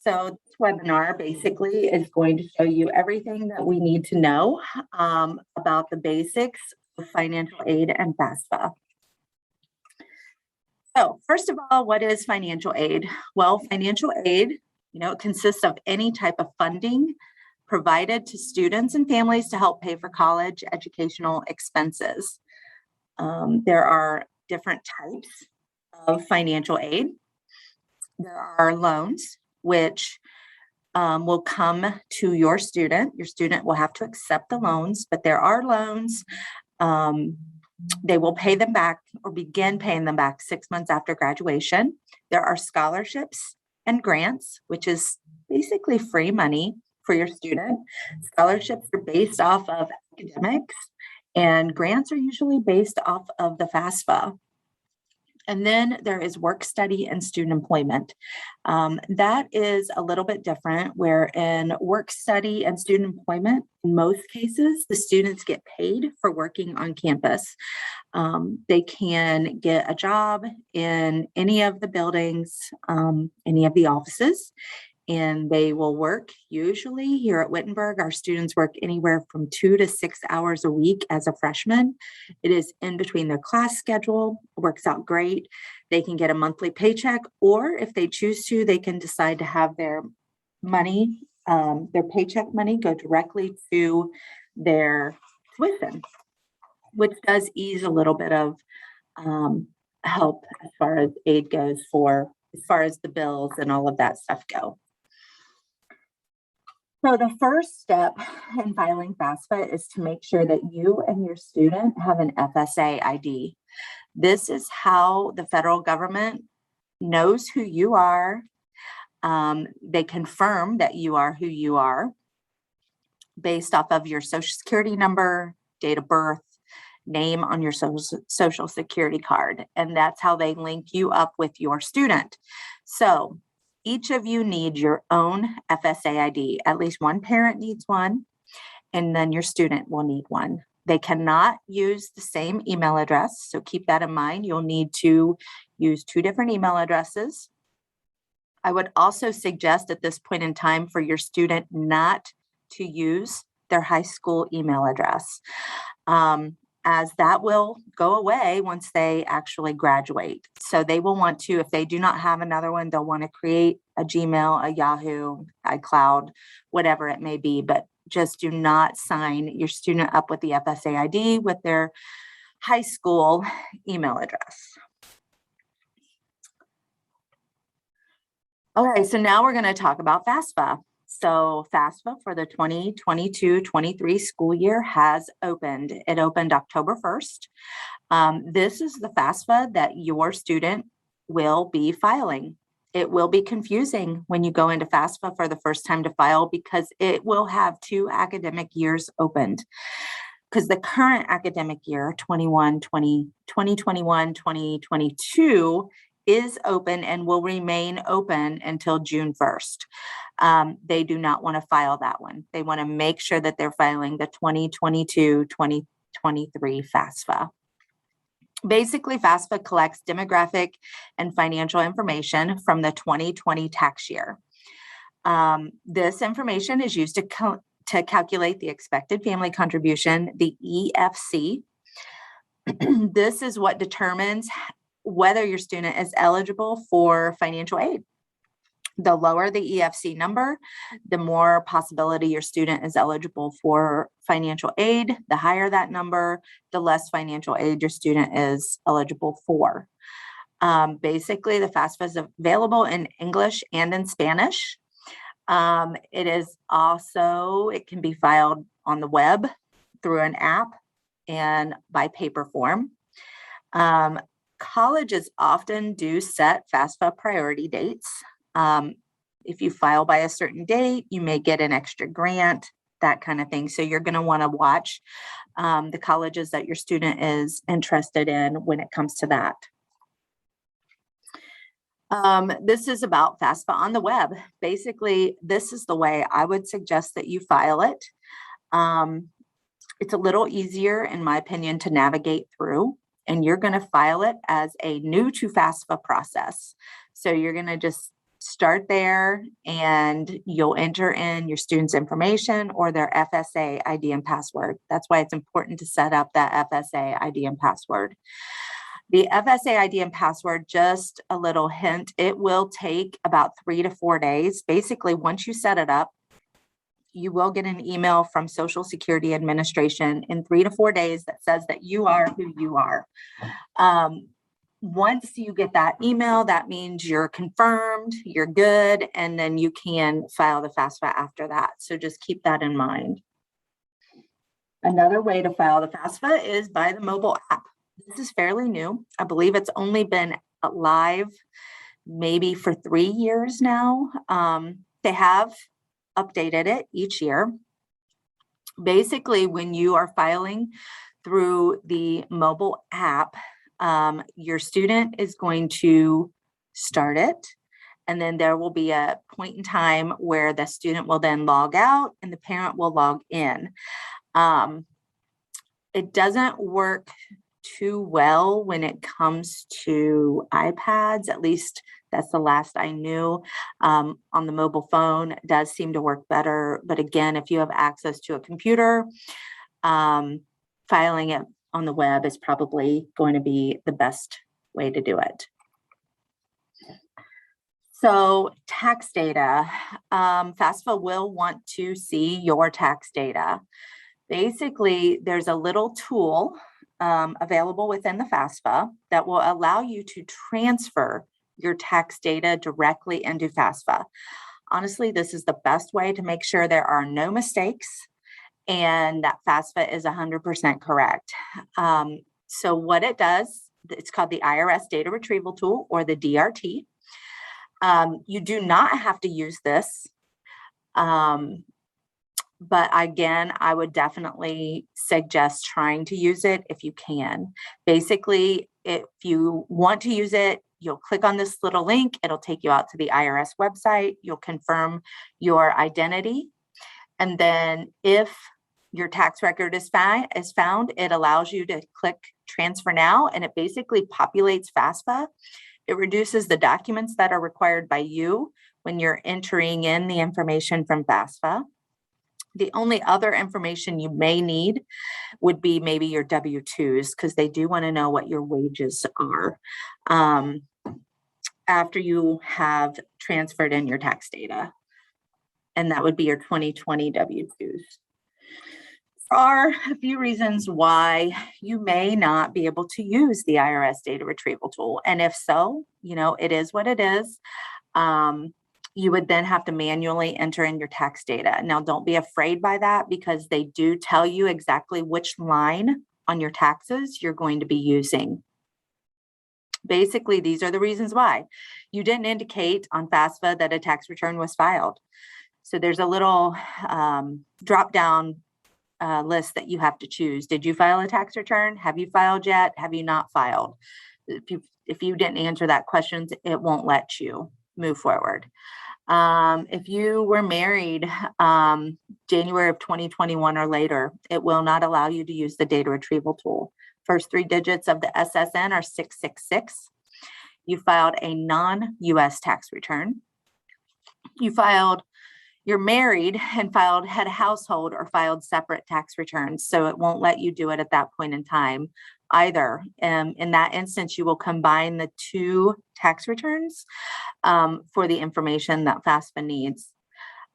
So this webinar basically is going to show you everything that we need to know about the basics of financial aid and FAFSA. So first of all, what is financial aid? Well, financial aid, it consists of any type of funding provided to students and families to help pay for college educational expenses. There are different types of financial aid. There are loans, which will come to your student. Your student will have to accept the loans, but there are loans. They will pay them back or begin paying them back 6 months after graduation. There are scholarships and grants, which is basically free money for your student. Scholarships are based off of academics, and grants are usually based off of the FAFSA. And then there is work study and student employment. That is a little bit different, where in work study and student employment, in most cases, the students get paid for working on campus. They can get a job in any of the buildings, any of the offices, and they will work. Usually here at Wittenberg, our students work anywhere from 2 to 6 hours a week as a freshman. It is in between their class schedule. It works out great. They can get a monthly paycheck, or if they choose to, they can decide to have their money, their paycheck money, go directly to their tuition, which does ease a little bit of help as far as aid goes as far as the bills and all of that stuff go. So the first step in filing FAFSA is to make sure that you and your student have an FSA ID. This is how the federal government knows who you are. They confirm that you are who you are based off of your social security number, date of birth, name on your social security card. And that's how they link you up with your student. So each of you need your own FSA ID. At least one parent needs one, and then your student will need one. They cannot use the same email address, so keep that in mind. You'll need to use 2 different email addresses. I would also suggest at this point in time for your student not to use their high school email address, as that will go away once they actually graduate. So they will want to, if they do not have another one, they'll want to create a Gmail, a Yahoo, iCloud, whatever it may be, but just do not sign your student up with the FSA ID with their high school email address. Okay, so now we're going to talk about FAFSA. So FAFSA for the 2022-23 school year has opened. It opened October 1st. This is the FAFSA that your student will be filing. It will be confusing when you go into FAFSA for the first time to file, because it will have 2 academic years opened. Because the current academic year, 2021-2022, is open and will remain open until June 1st. They do not want to file that one. They want to make sure that they're filing the 2022-2023 FAFSA. Basically, FAFSA collects demographic and financial information from the 2020 tax year. This information is used to calculate the expected family contribution, the EFC. This is what determines whether your student is eligible for financial aid. The lower the EFC number, the more possibility your student is eligible for financial aid. The higher that number, the less financial aid your student is eligible for. Basically, the FAFSA is available in English and in Spanish. It can be filed on the web through an app and by paper form. Colleges often do set FAFSA priority dates. If you file by a certain date, you may get an extra grant, that kind of thing. So you're going to want to watch the colleges that your student is interested in when it comes to that. This is about FAFSA on the web. Basically, this is the way I would suggest that you file it. It's a little easier, in my opinion, to navigate through, and you're going to file it as a new to FAFSA process. So you're going to just start there and you'll enter in your student's information or their FSA ID and password. That's why it's important to set up that FSA ID and password. The FSA ID and password, just a little hint, it will take about 3 to 4 days. Basically, once you set it up, you will get an email from Social Security Administration in 3 to 4 days that says that you are who you are. Once you get that email, that means you're confirmed, you're good, and then you can file the FAFSA after that. So just keep that in mind. Another way to file the FAFSA is by the mobile app. This is fairly new. I believe it's only been live maybe for 3 years now. They have updated it each year. Basically, when you are filing through the mobile app, your student is going to start it, and then there will be a point in time where the student will then log out and the parent will log in. It doesn't work too well when it comes to iPads, at least that's the last I knew. On the mobile phone, it does seem to work better. But again, if you have access to a computer, filing it on the web is probably going to be the best way to do it. So tax data, FAFSA will want to see your tax data. Basically, there's a little tool available within the FAFSA that will allow you to transfer your tax data directly into FAFSA. Honestly, this is the best way to make sure there are no mistakes and that FAFSA is 100% correct. So what it does, it's called the IRS Data Retrieval Tool, or the DRT. You do not have to use this. But again, I would definitely suggest trying to use it if you can. Basically, if you want to use it, you'll click on this little link. It'll take you out to the IRS website. You'll confirm your identity. And then if your tax record is found, it allows you to click Transfer Now, and it basically populates FAFSA. It reduces the documents that are required by you when you're entering in the information from FAFSA. The only other information you may need would be maybe your W-2s, because they do want to know what your wages are after you have transferred in your tax data. And that would be your 2020 W-2s. There are a few reasons why you may not be able to use the IRS data retrieval tool. And if so, it is what it is. You would then have to manually enter in your tax data. Now, don't be afraid by that, because they do tell you exactly which line on your taxes you're going to be using. Basically, these are the reasons why. You didn't indicate on FAFSA that a tax return was filed. So there's a little drop-down list that you have to choose. Did you file a tax return? Have you filed yet? Have you not filed? If you didn't answer that question, it won't let you move forward. If you were married January of 2021 or later, it will not allow you to use the data retrieval tool. First 3 digits of the SSN are 666. You filed a non-US tax return. You're married and had a household or filed separate tax returns, so it won't let you do it at that point in time either. In that instance, you will combine the 2 tax returns for the information that FAFSA needs.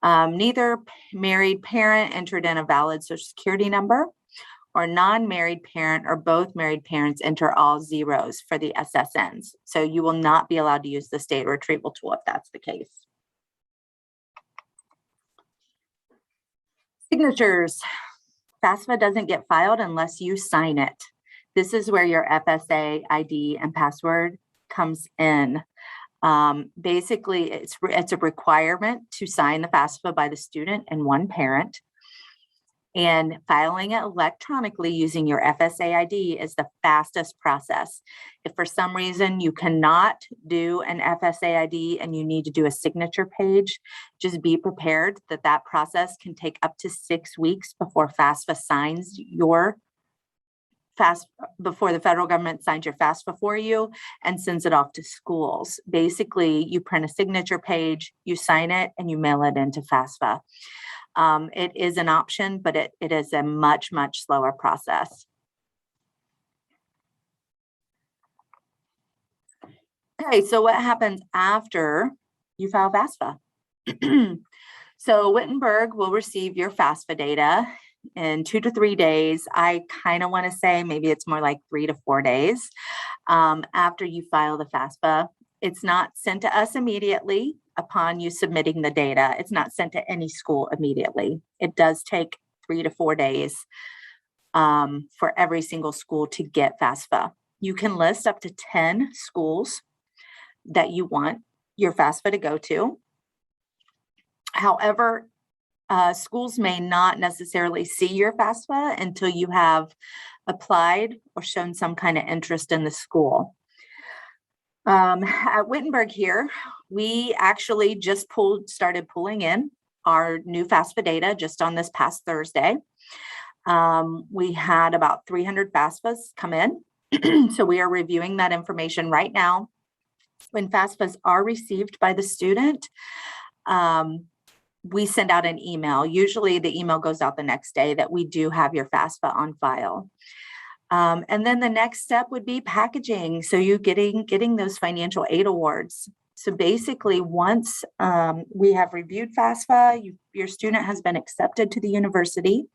Neither married parent entered in a valid Social Security number, or non-married parent or both married parents enter all zeros for the SSNs. So you will not be allowed to use this data retrieval tool if that's the case. Signatures. FAFSA doesn't get filed unless you sign it. This is where your FSA ID and password comes in. Basically, it's a requirement to sign the FAFSA by the student and one parent. And filing it electronically using your FSA ID is the fastest process. If for some reason you cannot do an FSA ID and you need to do a signature page, just be prepared that process can take up to 6 weeks before FAFSA signs your before the federal government signs your FAFSA for you and sends it off to schools. Basically, you print a signature page, you sign it, and you mail it into FAFSA. It is an option, but it is a much, much slower process. Okay, so what happens after you file FAFSA? So Wittenberg will receive your FAFSA data in 2 to 3 days. I kind of want to say maybe it's more like 3 to 4 days after you file the FAFSA. It's not sent to us immediately upon you submitting the data. It's not sent to any school immediately. It does take 3 to 4 days for every single school to get FAFSA. You can list up to 10 schools that you want your FAFSA to go to. However, schools may not necessarily see your FAFSA until you have applied or shown some kind of interest in the school. At Wittenberg here, we actually just started pulling in our new FAFSA data just on this past Thursday. We had about 300 FAFSAs come in. So we are reviewing that information right now. When FAFSAs are received by the student, we send out an email. Usually the email goes out the next day that we do have your FAFSA on file. And then the next step would be packaging. So you getting those financial aid awards. So basically, once we have reviewed FAFSA, your student has been accepted to the university,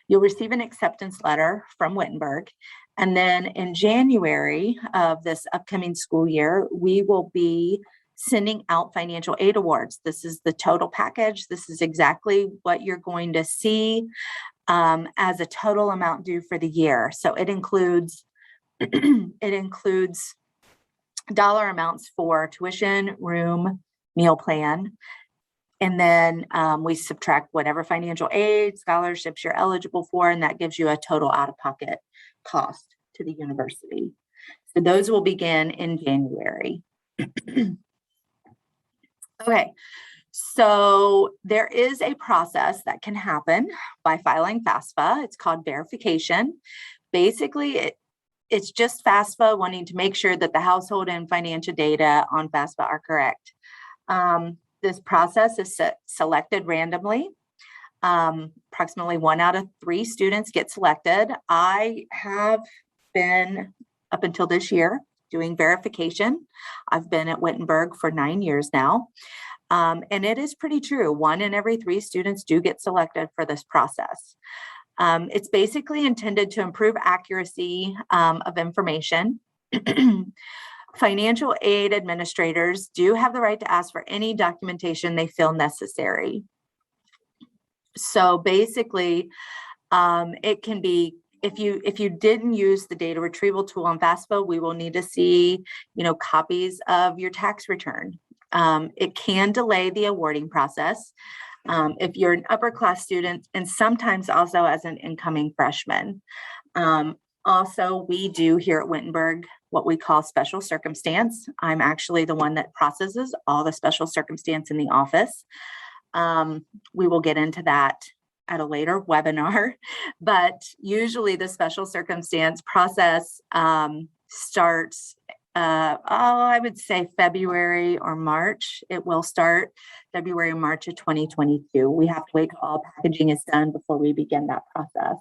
you'll receive an acceptance letter from Wittenberg. And then in January of this upcoming school year, we will be sending out financial aid awards. This is the total package. This is exactly what you're going to see as a total amount due for the year. So it includes dollar amounts for tuition, room, meal plan, and then we subtract whatever financial aid, scholarships you're eligible for, and that gives you a total out-of-pocket cost to the university. So those will begin in January. Okay, so there is a process that can happen by filing FAFSA. It's called verification. Basically, it's just FAFSA wanting to make sure that the household and financial data on FAFSA are correct. This process is selected randomly. Approximately 1 out of 3 students get selected. I have been, up until this year, doing verification. I've been at Wittenberg for 9 years now. And it is pretty true. 1 in every 3 students do get selected for this process. It's basically intended to improve accuracy of information. Financial aid administrators do have the right to ask for any documentation they feel necessary. So basically, it can be, if you didn't use the data retrieval tool on FAFSA, we will need to see, copies of your tax return. It can delay the awarding process if you're an upper class student, and sometimes also as an incoming freshman. Also, we do here at Wittenberg what we call special circumstance. I'm actually the one that processes all the special circumstance in the office. We will get into that at a later webinar, but usually the special circumstance process starts, I would say February or March. It will start February or March of 2022. We have to wait till all packaging is done before we begin that process.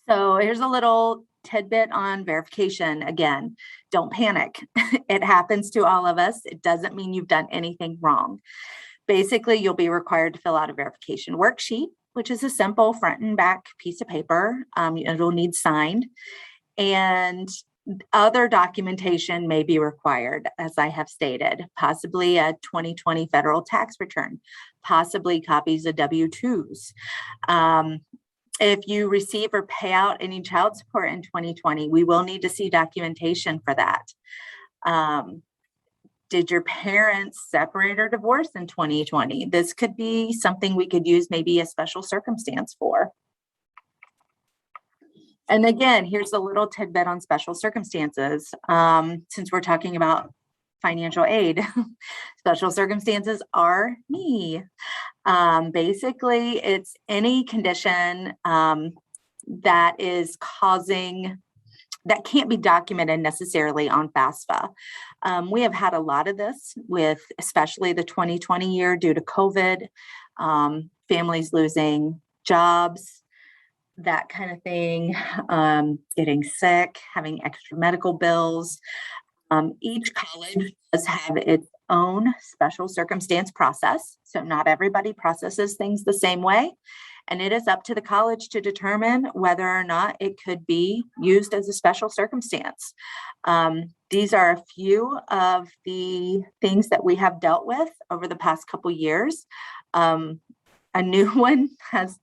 So here's a little tidbit on verification. Again, don't panic. It happens to all of us. It doesn't mean you've done anything wrong. Basically, you'll be required to fill out a verification worksheet, which is a simple front and back piece of paper. It'll need signed, and other documentation may be required, as I have stated, possibly a 2020 federal tax return, possibly copies of W-2s. If you receive or pay out any child support in 2020, we will need to see documentation for that. Did your parents separate or divorce in 2020? This could be something we could use maybe a special circumstance for. And again, here's a little tidbit on special circumstances. Since we're talking about financial aid, special circumstances are me. Basically, it's any condition that is causing, that can't be documented necessarily on FAFSA. We have had a lot of this with especially the 2020 year due to COVID, families losing jobs, that kind of thing, getting sick, having extra medical bills. Each college does have its own special circumstance process. So not everybody processes things the same way. And it is up to the college to determine whether or not it could be used as a special circumstance. These are a few of the things that we have dealt with over the past couple years. A new one has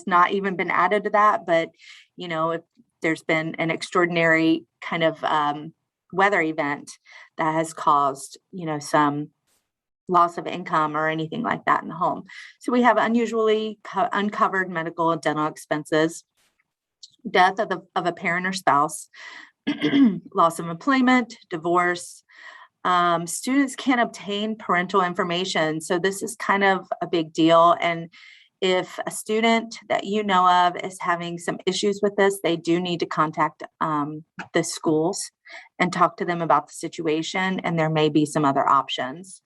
not even been added to that, but you know, if there's been an extraordinary kind of weather event that has caused, you know, some loss of income or anything like that in the home. So we have unusually uncovered medical and dental expenses, death of a parent or spouse, loss of employment, divorce. Students can't obtain parental information. So this is kind of a big deal. And if a student that you know of is having some issues with this, they do need to contact the schools and talk to them about the situation. And there may be some other options.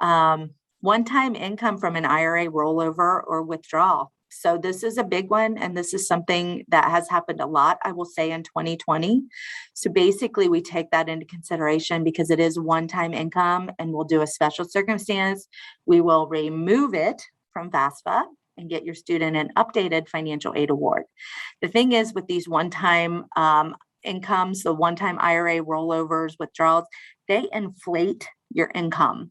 One-time income from an IRA rollover or withdrawal. So this is a big one, and this is something that has happened a lot, I will say, in 2020. So basically, we take that into consideration because it is one-time income, and we'll do a special circumstance. We will remove it from FAFSA and get your student an updated financial aid award. The thing is, with these one-time incomes, the one-time IRA rollovers, withdrawals, they inflate your income.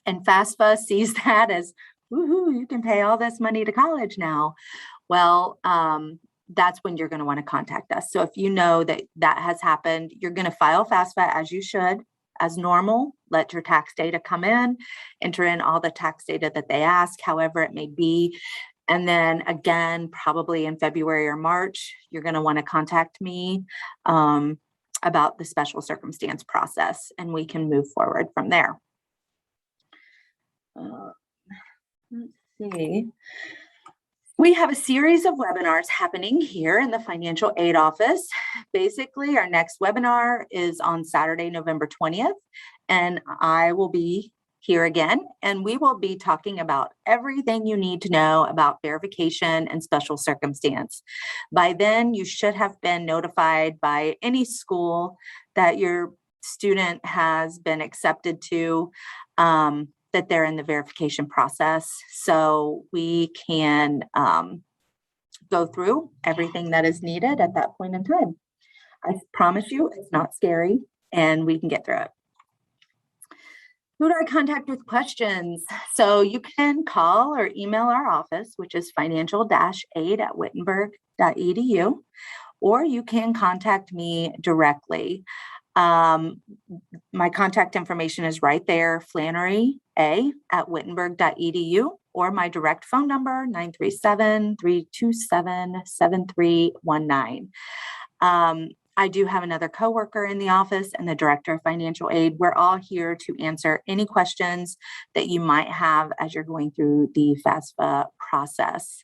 And FAFSA sees that as, woohoo, you can pay all this money to college now. Well, that's when you're going to want to contact us. So if you know that that has happened, you're going to file FAFSA as you should, as normal. Let your tax data come in, enter in all the tax data that they ask, however it may be. And then again, probably in February or March, you're going to want to contact me about the special circumstance process, and we can move forward from there. Let's see. We have a series of webinars happening here in the financial aid office. Basically, our next webinar is on Saturday, November 20th, and I will be here again, and we will be talking about everything you need to know about verification and special circumstance. By then, you should have been notified by any school that your student has been accepted to, that they're in the verification process, so we can go through everything that is needed at that point in time. I promise you it's not scary, and we can get through it. Who do I contact with questions? So you can call or email our office, which is financial-aid@wittenberg.edu, or you can contact me directly. My contact information is right there, flannery@wittenberg.edu, or my direct phone number, 937-327-7319. I do have another coworker in the office and the director of financial aid. We're all here to answer any questions that you might have as you're going through the FAFSA process.